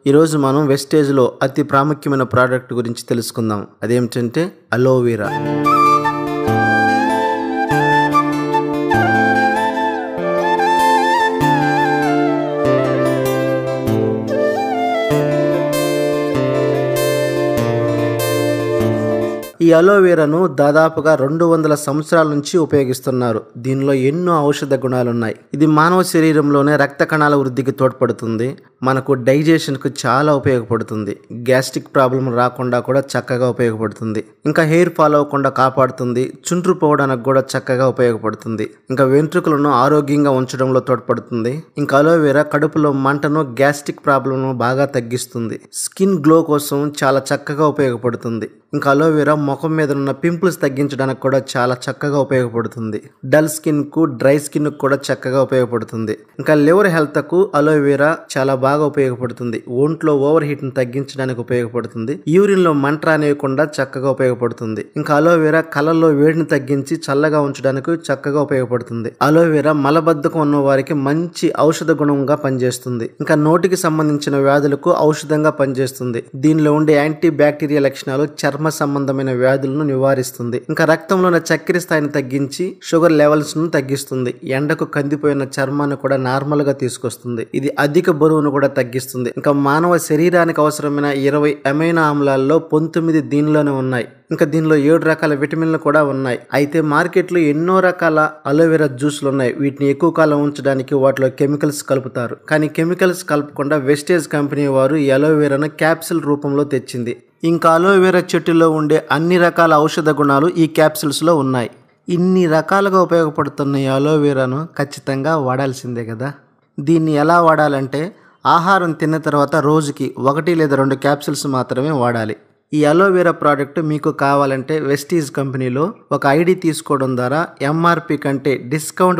ఈరోజు మనం వెస్టేజ్లో అతి ప్రాముఖ్యమైన ప్రోడక్ట్ గురించి తెలుసుకుందాం. అదేమిటంటే అలోవెరా. ఈ అలోవెరాను దాదాపుగా 200 సంవత్సరాల నుంచి ఉపయోగిస్తున్నారు. దీనిలో ఎన్నో ఔషధ గుణాలు ఉన్నాయి. ఇది మానవ శరీరంలోనే రక్త కణాల వృద్ధికి తోడ్పడుతుంది. మనకు డైజెషన్కు చాలా ఉపయోగపడుతుంది. గ్యాస్ట్రిక్ ప్రాబ్లం రాకుండా కూడా చక్కగా ఉపయోగపడుతుంది. ఇంకా హెయిర్ ఫాల్ అవ్వకుండా కాపాడుతుంది. చుండ్రు పోవడానికి కూడా చక్కగా ఉపయోగపడుతుంది. ఇంకా వెంట్రుకలను ఆరోగ్యంగా ఉంచడంలో తోడ్పడుతుంది. ఇంకా అలోవెరా కడుపులో మంటను, గ్యాస్ట్రిక్ ప్రాబ్లంను బాగా తగ్గిస్తుంది. స్కిన్ గ్లో కోసం చాలా చక్కగా ఉపయోగపడుతుంది. ఇంకా అలోవెరా ముఖం మీద ఉన్న పింపుల్స్ తగ్గించడానికి కూడా చాలా చక్కగా ఉపయోగపడుతుంది. డల్ స్కిన్ కు, డ్రై స్కిన్ కు కూడా చక్కగా ఉపయోగపడుతుంది. ఇంకా లివర్ హెల్త్ కు అలోవెరా చాలా బాగా ఉపయోగపడుతుంది. ఒంట్లో ఓవర్ హీట్ ను తగ్గించడానికి ఉపయోగపడుతుంది. యూరిన్ లో మంట రానివ్వకుండా చక్కగా ఉపయోగపడుతుంది. ఇంకా అలోవెరా కళ్ళల్లో వేడిని తగ్గించి చల్లగా ఉంచడానికి చక్కగా ఉపయోగపడుతుంది. అలోవెరా మలబద్ధకం ఉన్న వారికి మంచి ఔషధ గుణంగా పనిచేస్తుంది. ఇంకా నోటికి సంబంధించిన వ్యాధులకు ఔషధంగా పనిచేస్తుంది. దీనిలో ఉండే యాంటీ బ్యాక్టీరియా లక్షణాలు చర్మ సంబంధమైన వ్యాధులను నివారిస్తుంది. ఇంకా రక్తంలో ఉన్న చక్కెర స్థాయిని తగ్గించి షుగర్ లెవెల్స్ ను తగ్గిస్తుంది. ఎండకు కందిపోయిన చర్మాన్ని కూడా నార్మల్ గా తీసుకొస్తుంది. ఇది అధిక బరువును కూడా తగ్గిస్తుంది. ఇంకా మానవ శరీరానికి అవసరమైన 20 అమైనో ఆమ్లాల్లో 19 దీనిలోనే ఉన్నాయి. ఇంకా దీనిలో 7 రకాల విటమిన్లు కూడా ఉన్నాయి. అయితే మార్కెట్లో ఎన్నో రకాల అలోవెరా జ్యూస్లు ఉన్నాయి. వీటిని ఎక్కువ కాలం ఉంచడానికి వాటిలో కెమికల్స్ కలుపుతారు. కానీ కెమికల్స్ కలపకుండా వెస్టేజ్ కంపెనీ వారు ఈ అలోవెరాను క్యాప్సిల్ రూపంలో తెచ్చింది. ఇంకా అలోవెరా చెట్టులో ఉండే అన్ని రకాల ఔషధ గుణాలు ఈ క్యాప్సిల్స్లో ఉన్నాయి. ఇన్ని రకాలుగా ఉపయోగపడుతున్న ఈ అలోవెరాను ఖచ్చితంగా వాడాల్సిందే కదా. దీన్ని ఎలా వాడాలంటే ఆహారం తిన్న తర్వాత రోజుకి 1 లేదా 2 క్యాప్సిల్స్ మాత్రమే వాడాలి. ఈ అలోవెరా ప్రోడక్ట్ మీకు కావాలంటే వెస్టీజ్ కంపెనీలో ఒక ఐడి తీసుకోవడం ద్వారా ఎంఆర్పి కంటే డిస్కౌంట్